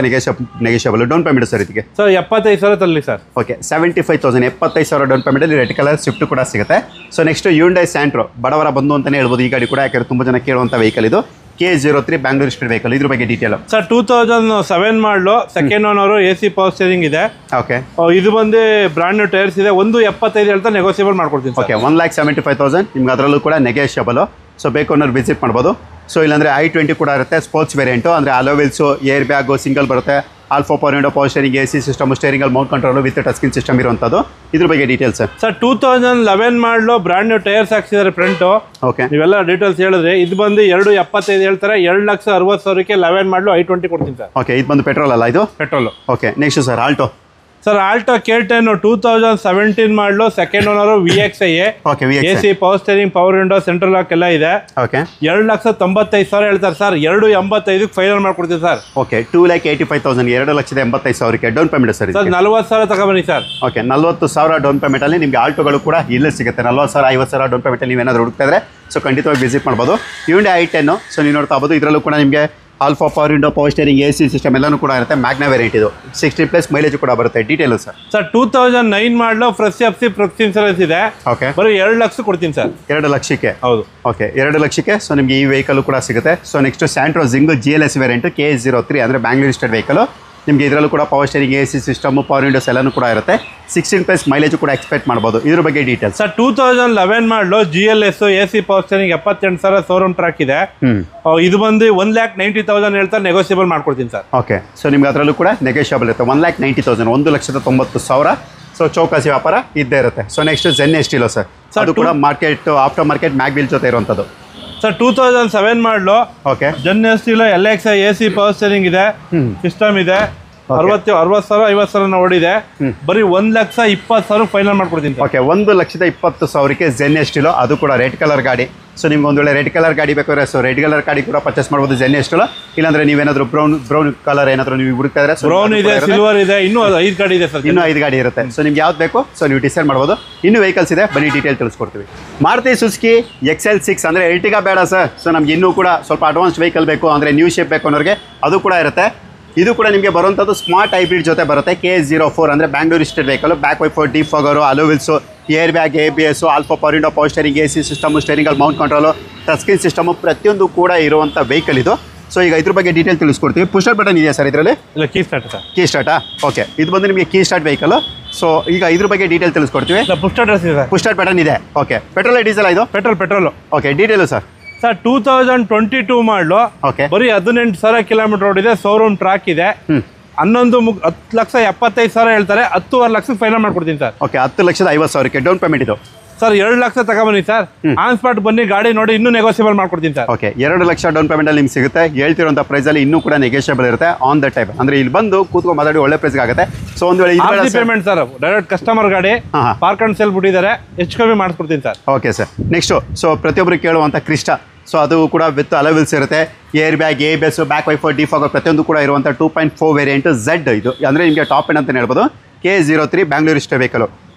ನೆಗೋಷಿಯಬಲ್. ಡೌನ್ ಪೇಮೆಂಟ್ ಸರ್ ಇದಕ್ಕೆ ಸರ್ 75,000 ತರಲಿ ಸರ್. ಓಕೆ, 75,000 75,000 ಡೌನ್ ಪೇಮೆಂಟಲ್ಲಿ ರೆಡ್ ಕಲರ್ ಸ್ವಿಫ್ಟ್ ಕೂಡ ಸಿಗುತ್ತೆ. ಸೊ ನೆಕ್ಸ್ಟ್ ಹ್ಯುಂಡೈ ಸ್ಯಾಂಟ್ರೋ ಬಡವರ ಬಂದು ಅಂತಲೇ ಹೇಳ್ಬೋದು ಈ ಗಾಡಿ ಕೂಡ, ಯಾಕಂದರೆ ತುಂಬ ಜನ ಕೇಳುವಂಥ ವೆಹಿಕಲ್ ಇದು. K03 Bangalore registered vehicle. ಇದ್ರ ಬಗ್ಗೆ ಡೀಟೇಲ್ ಸರ್ 2007 ಮಾಡಲು second owner AC power steering ಇದೆ. ಓಕೆ, ಇದು ಬಂದು ಬ್ರಾಂಡ್ ನ್ಯೂ ಟೈರ್ಸ್ ಇದೆ. 1,75,000 ಹೇಳ್ತಾ ನೆಗೋಸಿಯಬಲ್ ಮಾಡ್ಕೊಡ್ತೀನಿ. ಓಕೆ, 1,75,000 ನಿಮ್ಗೆ ಅದರಲ್ಲೂ ಕೂಡ ನೆಗೋಷಿಯಬಲ್. ಸೊ ಬೇಕು ಅನ್ನೋರು ವಿಸಿಟ್ ಮಾಡ್ಬೋದು. ಸೊ ಇಲ್ಲಾಂದರೆ i20 ಕೂಡ ಇರುತ್ತೆ, ಸ್ಪೋರ್ಟ್ಸ್ ವೇರಿಯಂಟು. ಅಂದರೆ ಅಲೋವಿಲ್ಸು, ಏರ್ ಬ್ಯಾಗು ಸಿಂಗಲ್ ಬರುತ್ತೆ. All four power window, power steering AC system, ಸ್ಟೇರಿಂಗಲ್ಲಿ mount control with touch screen system ಇರುವಂಥದ್ದು. ಇದ್ರ ಬಗ್ಗೆ details sir 2011 model brand new tyres ಹಾಕ್ಸಿದ್ದಾರೆ ಫ್ರಂಟು. ಓಕೆ, ನೀವೆಲ್ಲ ಡೀಟೇಲ್ಸ್ ಹೇಳಿದ್ರೆ ಇದು ಬಂದು 2,75,000 ಹೇಳ್ತಾರೆ. 2,60,000ಕ್ಕೆ 11 ಮಾಡಲು i20 ಕೊಡ್ತೀನಿ ಸರ್. ಓಕೆ, ಇದು ಬಂದು ಪೆಟ್ರೋಲ್ ಅಲ್ಲ, ಇದು petrol. Okay, next sir Alto. Sir Alto K10 2017 model second owner VXA. Okay, AC power steering, power window, central lock ಎಲ್ಲ ಇದೆ. ಓಕೆ, 2,95,000 ಹೇಳ್ತಾರೆ ಸರ್. 2,85,000ಕ್ಕೆ ಫೈನಲ್ ಮಾಡ್ಕೊಡ್ತೀವಿ ಸರ್. ಓಕೆ, 2,85,000 2,85,000ಕ್ಕೆ ಡೌನ್ ಪೇಮೆಂಟ್ ಸರ್. ಸರ್ 40,000 ತಗೊಬನ್ನಿ ಸರ್. ಓಕೆ, 40,000 ಡೌನ್ ಪೇಮೆಂಟಲ್ಲಿ ನಿಮಗೆ ಆಲ್ಟೋಗಳು ಕೂಡ ಇಲ್ಲೇ ಸಿಗುತ್ತೆ. 40,000 50,000 ಡೌನ್ ಪೇಮೆಂಟಲ್ಲಿ ನೀವೇನಾದರೂ ಹುಡುಕ್ತಾ ಇದ್ರೆ ಸೊ ಖಂಡಿತವಾಗಿ ವಿಸಿಟ್ ಮಾಡ್ಬೋದು. ಹ್ಯುಂಡೈ i10 ಸೊ ನೀವು ನೋಡ್ತಾ ಹೋಗ್ಬೋದು. ಇದರಲ್ಲೂ ಕೂಡ ನಿಮಗೆ alpha power window, power steering AC system ಎಲ್ಲನೂ ಕೂಡ ಇರುತ್ತೆ. ಮ್ಯಾಗ್ನಾ ವೇರಿಯಂಟ್ ಇದು. 60+ ಮೈಲೇಜ್ ಕೂಡ ಬರುತ್ತೆ. ಡೀಟೇಲು ಸರ್ 2009 ಮಾಡಲು ಫ್ರೆಶ್ FC ಫ್ರೆಶ್ ಇನ್ಸೂರೆನ್ಸ್ ಇದೆ. ಓಕೆ, ಬರೀ 2 ಲಕ್ಷ ಕೊಡ್ತೀನಿ ಸರ್. 2 ಲಕ್ಷಕ್ಕೆ. ಹೌದು, ಓಕೆ, 2 ಲಕ್ಷಕ್ಕೆ. ಸೊ ನಿಮಗೆ ಈ ವೆಹಿಕಲ್ ಕೂಡ ಸಿಗುತ್ತೆ. So next Santro Zing GLS variant K03 ಅಂದರೆ ಬ್ಯಾಂಗ್ಳೂರ್ ರಿಜಿಸ್ಟರ್ಡ್ ವೆಹಿಕಲ್. ನಿಮಗೆ ಇದರಲ್ಲೂ ಕೂಡ power steering AC system, power windows ಎಲ್ಲನೂ ಕೂಡ ಇರುತ್ತೆ. 16+ ಮೈಲೇಜ್ ಕೂಡ ಎಕ್ಸ್ಪೆಕ್ಟ್ ಮಾಡ್ಬೋದು. ಇದ್ರ ಬಗ್ಗೆ ಡೀಟೇಲ್ಸ್ ಸರ್ 2011 ಮಾಡಲು GLS AC power steering 78,000 showroom track ಇದೆ. ಇದು ಬಂದು 1,90,000 ಹೇಳ್ತಾರೆ, ನೆಗೋಸಿಯಬಲ್ ಮಾಡ್ಕೊಡ್ತೀನಿ ಸರ್. ಓಕೆ, ಸೊ ನಿಮ್ಗೆ ಅದರಲ್ಲೂ ಕೂಡ ನೆಗೋಷಿಯಬಲ್ ಇರುತ್ತೆ. 1,90,000 1,90,000. ಸೊ ಚೌಕಾಸಿ ವ್ಯಾಪಾರ ಇದ್ದೇ ಇರುತ್ತೆ. So next Zen Estilo sir. ಅದು ಕೂಡ ಮಾರ್ಕೆಟ್ ಆಫ್ಟರ್ ಮಾರ್ಕೆಟ್ ಮ್ಯಾಗ್ವಿಲ್ ಜೊತೆ ಇರುವಂಥದ್ದು. Sir 2007 model. Okay, Zen Estilo LXA AC power steering ಇದೆ, ಸಿಸ್ಟಮ್ ಇದೆ. 60,000 50,000 ಓಡಿದೆ. ಬರೀ 1,20,000 ಫೈನಲ್ ಮಾಡ್ಕೊಡ್ತೀನಿ. ಓಕೆ, 1,20,000ಕ್ಕೆ ಜೆನ್ ಎಸ್ಟಿಲೋ. ಅದು ಕೂಡ ರೆಡ್ ಕಲರ್ ಗಾಡಿ. ಸೊ ನಿಮ್ಗೆ ಒಂದು ವೇಳೆ ರೆಡ್ ಕಲರ್ ಗಾಡಿ ಬೇಕಾದ್ರೆ ಸೊ ರೆಡ್ ಕಲರ್ ಗಾಡಿ ಕೂಡ ಪರ್ಚೇಸ್ ಮಾಡ್ಬೋದು ಜೆನ್ ಎಸ್ಟಿಲೋ. ಇಲ್ಲಾಂದ್ರೆ ನೀವೇನಾದರೂ ಬ್ರೌನ್ ಕಲರ್ ಏನಾದರೂ ನೀವು ಹುಡುಕ್ತಾ ಇದ್ರೆ ಬ್ರೌನ್ ಇದೆ, ಸಿಲ್ವರ್ ಇದೆ, ಇನ್ನೂ 5 ಗಾಡಿ ಇದೆ ಸರ್. ಇನ್ನೂ 5 ಗಾಡಿ ಇರುತ್ತೆ. ಸೊ ನಿಮ್ಗೆ ಯಾವ್ದು ಬೇಕು ಸೊ ನೀವು ಡಿಸೈಡ್ ಮಾಡ್ಬೋದು. ಇನ್ನೂ ವೆಹಿಕಲ್ಸ್ ಇದೆ, ಬನ್ನಿ ಡೀಟೇಲ್ ತಿಳಿಸ್ಕೊಡ್ತೀವಿ. ಮಾರುತಿ ಸುಜುಕಿ XL6 ಅಂದರೆ ಎರ್ಟಿಗಾ ಬೇಡ ಸರ್. ಸೊ ನಮ್ಗೆ ಇನ್ನೂ ಕೂಡ ಸ್ವಲ್ಪ ಅಡ್ವಾನ್ಸ್ ವೆಹಿಕಲ್ ಬೇಕು ಅಂದರೆ ನ್ಯೂ ಶೇಪ್ ಬೇಕು ಅನ್ನೋರಿಗೆ ಅದು ಕೂಡ ಇರುತ್ತೆ. ಇದು ಕೂಡ ನಿಮಗೆ ಬರುವಂಥದ್ದು ಸ್ಮಾರ್ಟ್ ಹೈಬ್ರಿಡ್ ಜೊತೆ ಬರುತ್ತೆ. K04 ಅಂದರೆ Bangalore registered vehicle. Back wiper, defogger, alloy wheels, air bag, ABS, all four power window, power steering AC system, ಸ್ಟೇರಿಂಗಲ್ಲಿ mount control, touch screen system ಪ್ರತಿಯೊಂದು ಕೂಡ ಇರುವಂಥ ವೆಹಿಕಲ್ ಇದು. ಸೊ ಈಗ ಇದ್ರ ಬಗ್ಗೆ ಡೀಟೇಲ್ ತಿಳಿಸ್ಕೊಡ್ತೀವಿ. ಪುಷ್ ಬಟನ್ ಇದೆಯಾ ಸರ್ ಇದರಲ್ಲಿ? ಇಲ್ಲ, ಕೀ ಸ್ಟಾರ್ಟ್ ಸರ್. ಕೀ ಸ್ಟಾರ್ಟಾ? ಓಕೆ, ಇದು ಬಂದು ನಿಮಗೆ ಕೀ ಸ್ಟಾರ್ಟ್ ವೆಹಿಕಲ್. ಸೊ ಈಗ ಇದ್ರ ಬಗ್ಗೆ ಡೀಟೇಲ್ ತಿಳಿಸ್ಕೊಡ್ತೀವಿ. ಪುಷ್ ಸ್ಟಾರ್ಟ್ ಇದೆ. ಪುಷ್ ಸ್ಟಾರ್ಟ್ ಬಟನ್ ಇದೆ. ಓಕೆ, ಪೆಟ್ರೋಲ್ ಡೀಸೆಲ್ ಇದು? Petrol. Okay, detail sir. Sir 2022 ಮಾಡಲು. ಓಕೆ, ಬರೀ 18,000 ಕಿಲೋಮೀಟರ್ ಓಡಿದೆ. ಶೋರೂಮ್ ಟ್ರ್ಯಾಕ್ ಇದೆ. 10,75,000 ಹೇಳ್ತಾರೆ. 10.5 ಲಕ್ಷಕ್ಕೆ ಫೈನಲ್ ಮಾಡ್ಕೊಡ್ತೀನಿ ಸರ್. ಓಕೆ, 10,50,000ಕ್ಕೆ ಡೌನ್ ಪೇಮೆಂಟ್ ಇದು ಸರ್. 2 ಲಕ್ಷ ತಗೊಬನ್ನಿ ಸರ್. ಆನ್ ಸ್ಪಾಟ್ ಬನ್ನಿ, ಗಾಡಿ ನೋಡಿ, ಇನ್ನೂ ನೆಗೋಸಿಯಬಲ್ ಮಾಡ್ಕೊಡ್ತೀನಿ ಸರ್. ಓಕೆ, 2 ಲಕ್ಷ ಡೌನ್ ಪೇಮೆಂಟಲ್ಲಿ ನಿಮ್ಗೆ ಸಿಗುತ್ತೆ. ಹೇಳ್ತಿರುವಂಥ ಪ್ರೈಸಲ್ಲಿ ಇನ್ನೂ ಕೂಡ ನೆಗೋಷಿಯಬಲ್ ಇರುತ್ತೆ. ಆನ್ ದ ಟೈಪ್ ಅಂದರೆ ಇಲ್ಲಿ ಬಂದು ಕೂತ್ಕೊಂಡು ಮಾತಾಡಿ ಒಳ್ಳೆ ಪ್ರೈಸ್ಗೆ ಆಗುತ್ತೆ. ಸೊ ಒಂದು ವೇಳೆ ಪೇಮೆಂಟ್ ಸರ್, ಡೈರೆಕ್ಟ್ ಕಸ್ಟಮರ್ ಗಾಡಿ ಪಾರ್ಕ್ ಅಂಡ್ ಸೇಲ್ ಬಿಟ್ಟಿದ್ದಾರೆ, ಹೆಚ್ಚು ಕಮ್ಮಿ ಮಾಡಿಸ್ಕೊಡ್ತೀನಿ sir. Okay sir. Next so ಪ್ರತಿಯೊಬ್ಬರು ಕೇಳುವಂಥ ಕ್ರಿಸ್ಟಾ. ಸೊ ಅದು ಕೂಡ ವಿತ್ ಅಲೋವಿಲ್ಸ್ ಇರುತ್ತೆ. Air bag, ABS, back wiper, defogger ಪ್ರತಿಯೊಂದು ಕೂಡ ಇರುವಂಥ 2.4 ವೇರಿಯಂಟ್ Z. ಇದು ಅಂದರೆ ನಿಮಗೆ ಟಾಪ್ ಎಂಡ್ ಅಂತಲೇ ಹೇಳ್ಬೋದು. K03 Bangalore registered vehicle.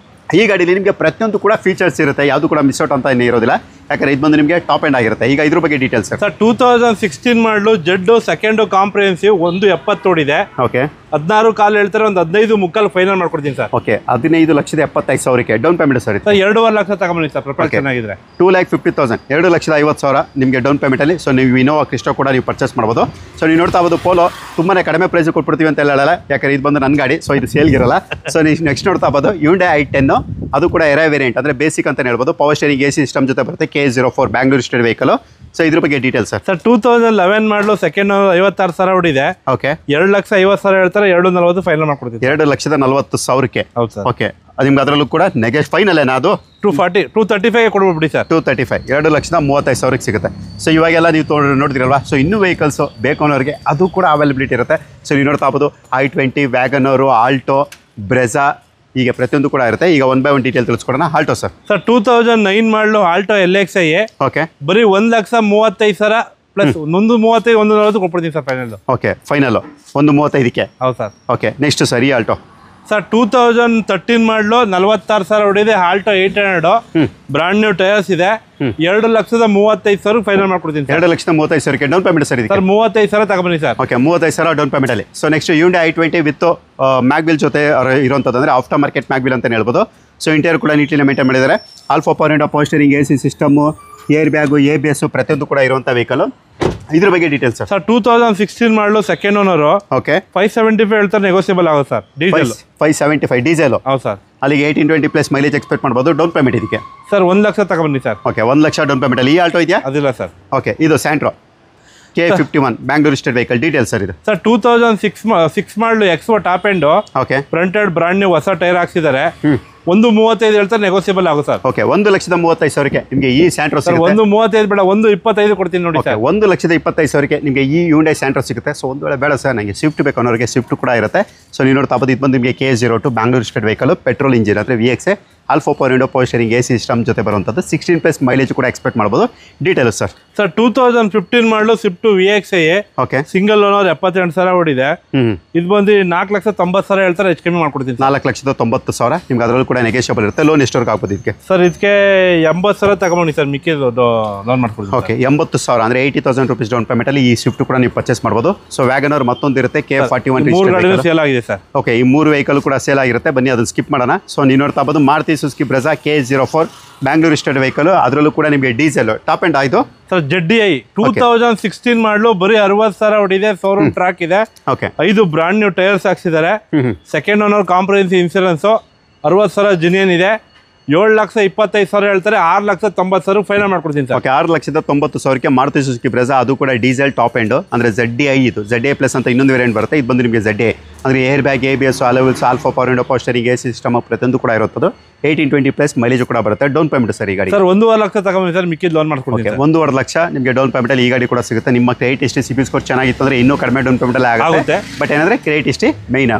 ಈ ಗಾಡಿಯಲ್ಲಿ ನಿಮಗೆ ಪ್ರತಿಯೊಂದು ಕೂಡ ಫೀಚರ್ಸ್ ಇರುತ್ತೆ, ಯಾವುದು ಕೂಡ ಮಿಸ್ ಔಟ್ ಅಂತ ಇನ್ನೂ ಇರೋದಿಲ್ಲ. ಯಾಕಂದರೆ ಇದು ಬಂದು ನಿಮಗೆ ಟಾಪ್ ಎಂಡ್ ಆಗಿರುತ್ತೆ. ಈಗ ಇದ್ರ ಬಗ್ಗೆ ಡೀಟೇಲ್ಸ್ ಸರ್. ಸರ್ 2016 ಮಾಡಲು ಜಡ್ಡು ಸೆಕೆಂಡು ಕಾಂಪ್ರಿಹೆನ್ಸಿವ್ 170 ಓಡಿದೆ. ಓಕೆ 16 ಕಾಲು ಹೇಳ್ತಾರೆ, ಒಂದು 15 ಮುಕ್ಕಾಲು ಫೈನಲ್ ಮಾಡ್ಕೊಡ್ತೀನಿ sir. Okay 15,75,000 down payment sir. 2.5 lakh ತಗೊಂಬನ್ನಿ ಸರ್, ಪ್ರೊಫೈಲ್ ಚೆನ್ನಾಗಿದ್ರೆ. 2,50,000 2,50,000 ನಿಮಗೆ ಡೌನ್ ಪೇಮೆಂಟಲ್ಲಿ. ಸೊ ನೀವು ಇನೋವಾ ಕ್ರಿಸ್ಟೋ ಕೂಡ ನೀವು ಪರ್ಚೇಸ್ ಮಾಡ್ಬೋದು. ಸೊ ನೀವು ನೋಡ್ತಾ ಹೋಗೋದು ಪೋಲೋ ತುಂಬಾ ಕಡಿಮೆ ಪ್ರೈಸ್ ಕೊಟ್ಬಿಡ್ತೀವಿ ಅಂತ ಹೇಳಲ್ಲ, ಯಾಕಂದ್ರೆ ಇದು ಬಂದು ನನ್ನ ಗಾಡಿ, ಸೊ ಇದು ಸೇಲ್ಗಿರಲ್ಲ. ಸೊ ನೀವು ನೆಕ್ಸ್ಟ್ ನೋಡ್ತಾ ಹೋಗೋದು Hyundai i10, ಅದು ಕೂಡ ಎರ ವೇರಿಯಂಟ್, ಅಂದರೆ ಬೇಸಿಕ್ ಅಂತ ಹೇಳ್ಬೋದು. ಪವರ್ ಸ್ಟೇರಿಂಗ್ AC ಸಿಸ್ಟಮ್ ಜೊತೆ ಬರುತ್ತೆ. K04 Bangalore state vehicle. So ಇದ್ರ ಬಗ್ಗೆ ಡೀಟೇಲ್ಸ್ ಸರ್. ಸರ್ 2011 ಮಾಡಲು ಸೆಕೆಂಡ್ 56,000 ಓಡಿದೆ. ಓಕೆ 2,50,000 ಹೇಳ್ತಾರೆ, 2.40 ಫೈನಲ್ ಮಾಡ್ಕೊಡ್ತೀವಿ. 2,40,000. ಹೌದು ಸರ್. ಓಕೆ ಅದು ನಿಮ್ಗೆ ಅದರಲ್ಲೂ ಕೂಡ ಫೈನಲ್ ಏನಾ ಅದು 235 ಕೊಡ್ಬಿಡಿ ಸರ್. 235 2,35,000 ಸಿಗುತ್ತೆ. ಸೊ ಇವಾಗೆಲ್ಲ ನೀವು ನೋಡಿದಿರಲ್ವಾ. ಸೊ ಇನ್ನೂ ವೆಹಿಕಲ್ಸು ಬೇಕು ಅನ್ನೋರಿಗೆ ಅದು ಕೂಡ ಅವೈಲಬಿಲಿಟಿ ಇರುತ್ತೆ. ಸೊ ನೀವು ನೋಡ್ತಾ ಹೋಗ್ಬೋದು i20, ವ್ಯಾಗನರು, ಆಲ್ಟೋ, ಬ್ರೆಜಾ, ಈಗ ಪ್ರತಿಯೊಂದು ಕೂಡ ಇರುತ್ತೆ. ಈಗ 1 by 1 ಡೀಟೇಲ್ ತಿಳಿಸ್ಕೊಡೋಣ. Alto sir. Sir 2009 model Alto LXi okay ಬರೀ 1,35,000 ಪ್ಲಸ್ 135 140 ಕೊಟ್ಬಿಡ್ತೀನಿ ಸರ್ ಫೈನಲ್. ಓಕೆ ಫೈನಲು 135ಕ್ಕೆ. ಹೌದು ಸರ್. ಓಕೆ ನೆಕ್ಸ್ಟ್ ಸರ್ ಈ ಆಲ್ಟೋ. ಸರ್ 2013 ಮಾಡಲು 46,000 ಹೊಡಿದೆ. ಆಲ್ಟೋ 800 ಬ್ರಾಂಡ್ ನ್ಯೂ ಟೈರ್ಸ್ ಇದೆ. 2,35,000 ಫೈನಲ್ ಮಾಡ್ಕೊಡ್ತೀನಿ. 2,35,000 ಡೌನ್ ಪೇಮೆಂಟ್ ಸರ್. ಸರ್ 35,000 ತಗೊಂಬನ್ನಿ ಸರ್. ಓಕೆ 35,000 ಡೌನ್ ಪೇಮೆಂಟಲ್ಲಿ. So next Hyundai i20 with mag wheel ಜೊತೆ ಇರುವಂಥದ್ದು, ಅಂದರೆ ಆಫ್ಟರ್ ಮಾರ್ಕೆಟ್ ಮ್ಯಾಗ್ವಿಲ್ ಅಂತಲೇ ಹೇಳ್ಬೋದು. ಸೊ ಇಂಟೀರಿಯರ್ ಕೂಡ ನೀಟ್ಲಿ ಮೇಂಟೈನ್ ಮಾಡಿದ್ದಾರೆ. All four power window, power steering, AC system, air bag, ABS ಪ್ರತಿಯೊಂದು ಕೂಡ ಇರುವಂಥ ವೆಹಿಕಲ್. ಇದ್ರ ಬಗ್ಗೆ ಡೀಟೇಲ್ಸ್ ಸರ್. ಸರ್ 2016 ಮಾಡಲು ಸೆಕೆಂಡ್ ಓನರು. ಓಕೆ 575 ಹೇಳ್ತಾರೆ, ನೆಗೋಸಿಯಬಲ್ ಆಗುತ್ತೆ ಸರ್. Diesel 575 diesel. ಹೌದು ಸರ್. ಅಲ್ಲಿಗೆ 18-20 ಪ್ಲಸ್ ಮೈಲೇಜ್ ಎಕ್ಸ್ಪೆಕ್ಟ್ ಮಾಡ್ಬೋದು. ಡೌನ್ ಪೇಮೆಂಟ್ ಇದಕ್ಕೆ ಸರ್ 1 ಲಕ್ಷ ತಗೊಂಬನ್ನಿ ಸರ್. ಓಕೆ 1 ಲಕ್ಷ ಡೌನ್ ಪೇಮೆಂಟಲ್ಲಿ. ಈ ಆಲ್ಟೋ ಇದೆಯಾ? ಅದಿಲ್ಲ ಸರ್. ಓಕೆ ಇದು Santro K51 Bangalore state vehicle. Details sir ಇದು. ಸರ್ 2006 ಮಾಡಲು ಎಕ್ಸ್ಪೋ ಟಾಪ್ ಎಂಡ್. ಓಕೆ ಫ್ರಂಟೆಡ್ ಬ್ರಾಂಡ್ ನ್ಯೂ ಹೊಸ ಟೈರ್ ಹಾಕ್ಸಿದ್ದಾರೆ. 135 ಹೇಳ್ತಾರೆ, ನೆಗೋಸಿಯಬಲ್ ಆಗುತ್ತೆ ಸರ್. ಓಕೆ 1,35,000 ನಿಮಗೆ ಈ ಸ್ಯಾಂಟ್ರೋ ಸರ್. 135 ಬೇಡ, 125 ಕೊಡ್ತೀನಿ ನೋಡಿ ಸರ್. 1,25,000 ನಿಮಗೆ ಈ Hyundai ಸ್ಯಾಂಟ್ರೋ ಸಿಗುತ್ತೆ. ಸೊ ಒಂದು ವೇಳೆ ಬೇಡ ಸರ್ ನನಗೆ ಸ್ವಿಫ್ಟ್ ಬೇಕು ಅನ್ನೋರಿಗೆ ಸ್ವಿಫ್ಟ್ ಕೂಡ ಇರುತ್ತೆ. ಸೊ ನೀವು ನೋಡ್ತಾ ಹೋಗೋದು ಇದು ಬಂದು ನಿಮಗೆ K02 Bangalore state vehicle, petrol engine, ಅಂದರೆ VXA, alpha power window, power steering, AC system ಜೊತೆ ಬರುವಂಥದ್ದು. 16 ಪ್ಲಸ್ ಮೈಲೇಜ್ ಕೂಡ ಎಕ್ಸ್ಪೆಕ್ಟ್ ಮಾಡ್ಬೋದು. Details sir. ಸರ್ 2015 ಮಾಡಲು Swift VXA. Okay single owner 78,000 ಓಡಿದೆ. ಇದು ಬಂದು 4,90,000 ಹೇಳ್ತಾರೆ, ಹೆಚ್ಚು ಕಮ್ಮಿ ಮಾಡ್ಕೊಡ್ತೀನಿ. 4,90,000 ನಿಮ್ಗೆ ಅದರಲ್ಲೂ ಕೂಡ ನೆಗೋಷಿಯಬಲ್ ಇರುತ್ತೆ. ಲೋನ್ ಎಷ್ಟವರೆಗೆ ಆಗ್ಬೋದು ಇದಕ್ಕೆ ಸರ್? ಇದಕ್ಕೆ 80,000 ತಗೊಂಡು ಸರ್, ಮಿಕ್ಕಿ ಲೋನ್ ಮಾಡ್ಕೊಡ್ತೀನಿ. ಓಕೆ 80,000 ಅಂದರೆ 80,000 ರುಪೀಸ್ ಡೌನ್ ಪೇಮೆಂಟಲ್ಲಿ ಈ ಸ್ವಿಫ್ಟ್ ಕೂಡ ನೀವು ಪರ್ಚೇಸ್ ಮಾಡ್ಬೋದು. ಸೊ ವ್ಯಾಗನರ್ ಮತ್ತೊಂದು ಇರುತ್ತೆ, K41 3 ಗಾಡಿ ಸೇಲ್ ಆಗಿದೆ ಸರ್. ಓಕೆ ಈ 3 ವೆಹಿಕಲ್ ಕೂಡ ಸೇಲ್ ಆಗಿರುತ್ತೆ. ಬನ್ನಿ ಅದನ್ನು ಸ್ಕಿಪ್ ಮಾಡೋಣ. ಸೊ ನೀವು ನೋಡ್ತಾ ಹೋಗೋದು Maruti Suzuki Brezza K04 Bangalore state vehicle. ಅದರಲ್ಲೂ ಕೂಡ ನಿಮಗೆ ಡೀಸೆಲ್ ಟಾಪ್ ಎಂಡ್ ಆಯಿತು ಸರ್. ZDI 2016 ಮಾಡಲು ಬರೀ 60,000 ಹೊಡಿದೆ. ಶೋರೂಮ್ ಟ್ರ್ಯಾಕ್ ಇದೆ. ಓಕೆ 5 ಬ್ರಾಂಡ್ ನ್ಯೂ ಟೈರ್ಸ್ ಹಾಕ್ಸಿದ್ದಾರೆ. Second owner comprehensive insurance. 60,000 genuine ಇದೆ. 7,25,000 ಹೇಳ್ತಾರೆ, 6,90,000 ಫೈನಲ್ ಮಾಡ್ಕೊಡ್ತೀನಿ sir. Okay 6,90,000 Maruti Suzuki Brezza, ಅದು ಕೂಡ ಡೀಸೆಲ್ ಟಾಪ್ ಎಂಡ್, ಅಂದರೆ ZDI. ಇದು ZDI ಪ್ಲಸ್ ಅಂತ ಇನ್ನೊಂದು ವೇರಿಯಂಟ್ ಬರುತ್ತೆ. ಇದು ಬಂದು ನಿಮಗೆ ZDI ಅಂದರೆ air bag, ABS, alloy wheels, alpha power window, power steering, AC system ಪ್ರತಿಯೊಂದು ಕೂಡ ಇರುತ್ತದೆ. 18-20 ಪ್ಲಸ್ ಮೈಲೇಜ್ ಕೂಡ ಬರುತ್ತೆ. ಡೌನ್ ಪೇಮೆಂಟ್ ಸರ್ ಈ ಗಾಡಿ ಸರ್ 1.5 ಲಕ್ಷ ತಗೊಂಡು ಸರ್, ಮಿಕ್ಕಿದ್ದು ಲೋನ್ ಮಾಡ್ಕೊಡ್ತೀನಿ. 1.5 ಲಕ್ಷ ನಿಮಗೆ ಡೌನ್ ಪೇಮೆಂಟಲ್ಲಿ ಈ ಗಾಡಿ ಕೂಡ ಸಿಗುತ್ತೆ. ನಿಮ್ಮ ಕ್ರೆಡಿಟ್ ಹಿಸ್ಟ್ರಿ ಸಿಬಿಲ್ ಸ್ಕೋರ್ ಚೆನ್ನಾಗಿತ್ತು ಅಂದರೆ ಇನ್ನೂ ಕಡಿಮೆ ಡೌನ್ ಪೇಮೆಂಟಲ್ಲಿ ಆಗುತ್ತೆ. ಬಟ್ ಏನಂದರೆ credit history main.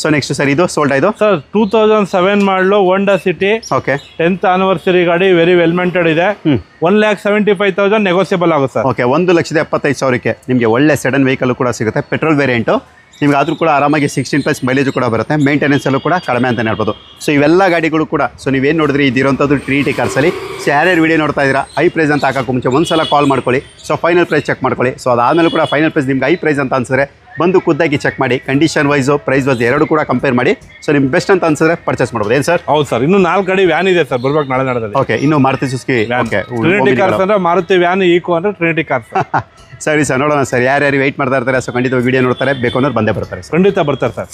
So next sir ಇದು ಸೋಲ್ಡ್ ಆಯಿತು ಸರ್. 2007 ಮಾಡಲು Honda City. Okay 10th anniversary ಗಾಡಿ, ವೆರಿ ವೆಲ್ ಮೇಂಟೆಡ್ ಇದೆ. 1,75,000 ನೆಗೋಸಿಯಬಲ್ ಆಗುತ್ತೆ ಸರ್. ಓಕೆ 1,75,000 ನಿಮಗೆ ಒಳ್ಳೆ ಸಡನ್ ವೆಹಿಕಲ್ ಕೂಡ ಸಿಗುತ್ತೆ. ಪೆಟ್ರೋಲ್ ವೇರಿಯಂಟು ನಿಮ್ಗೆ ಆದರೂ ಕೂಡ ಆರಾಮಾಗಿ 16 ಪ್ಲಸ್ ಮೈಲೇಜ್ ಕೂಡ ಬರುತ್ತೆ. ಮೇಂಟೆನೆನ್ಸಲ್ಲೂ ಕೂಡ ಕಡಿಮೆ ಅಂತಲೇ ಹೇಳ್ಬೋದು. ಸೊ ಇವೆಲ್ಲ ಗಾಡಿಗಳು ಕೂಡ ಸೊ ನೀವೇನು ನೋಡಿದ್ರಿ ಇದಿರೋಂಥದ್ದು ಟ್ರಿನಿಟಿ ಕಾರ್ಸಲ್ಲಿ. ಸೊ ಯಾರ್ಯಾರು ವಿಡಿಯೋ ನೋಡ್ತಾ ಇದ್ದೀರಾ, ಹೈ ಪ್ರೈಸ್ ಅಂತ ಹಾಕೋಕೆ ಮುಂಚೆ ಒಂದ್ಸಲ ಕಾಲ್ ಮಾಡ್ಕೊಳ್ಳಿ. ಸೊ ಫೈನಲ್ ಪ್ರೈಸ್ ಚೆಕ್ ಮಾಡ್ಕೊಳ್ಳಿ. ಸೊ ಅದಾದಮೇಲೆ ಕೂಡ ಫೈನಲ್ ಪ್ರೈಸ್ ನಿಮ್ಗೆ ಹೈ ಪ್ರೈಸ್ ಅಂತ ಅನ್ಸಿದ್ರೆ ಬಂದು ಖುದ್ದಾಗಿ ಚೆಕ್ ಮಾಡಿ. ಕಂಡೀಷನ್ ವೈಸು, ಪ್ರೈಸ್ ವೈಸ್ ಎರಡು ಕೂಡ ಕಂಪೇರ್ ಮಾಡಿ. ಸೊ ನಿಮ್ಗೆ ಬೆಸ್ಟ್ ಅಂತ ಅನ್ಸಿದ್ರೆ ಪರ್ಚೇಸ್ ಮಾಡ್ಬೋದು. ಏನು ಸರ್? ಹೌದು ಸರ್. ಇನ್ನೂ 4 ಗಾಡಿ ವ್ಯಾನ್ ಇದೆ ಸರ್, ಬರ್ಬೇಕು ನಾಳೆ ನಡೆದಲ್ಲಿ. ಓಕೆ ಇನ್ನು Maruti Suzuki. Okay Trinity cars ಅಂದರೆ ಮಾರುತಿ ವ್ಯಾನ್, ಈಕೋ ಅಂದರೆ ಟ್ರಿನಿಟಿ ಕಾರ್ಸ್. ಸರಿ ಸರ್, ನೋಡೋಣ ಸರ್ ಯಾರ್ಯಾರು ವೆಯ್ಟ್ ಮಾಡ್ತಾ ಇರ್ತಾರೆ. ಸೊ ಖಂಡಿತ ವಿಡಿಯೋ ನೋಡ್ತಾರೆ, ಬೇಕು ಅನ್ನೋರು ಬಂದೇ ಬರ್ತಾರೆ. ಖಂಡಿತ ಬರ್ತಾರೆ ಸರ್.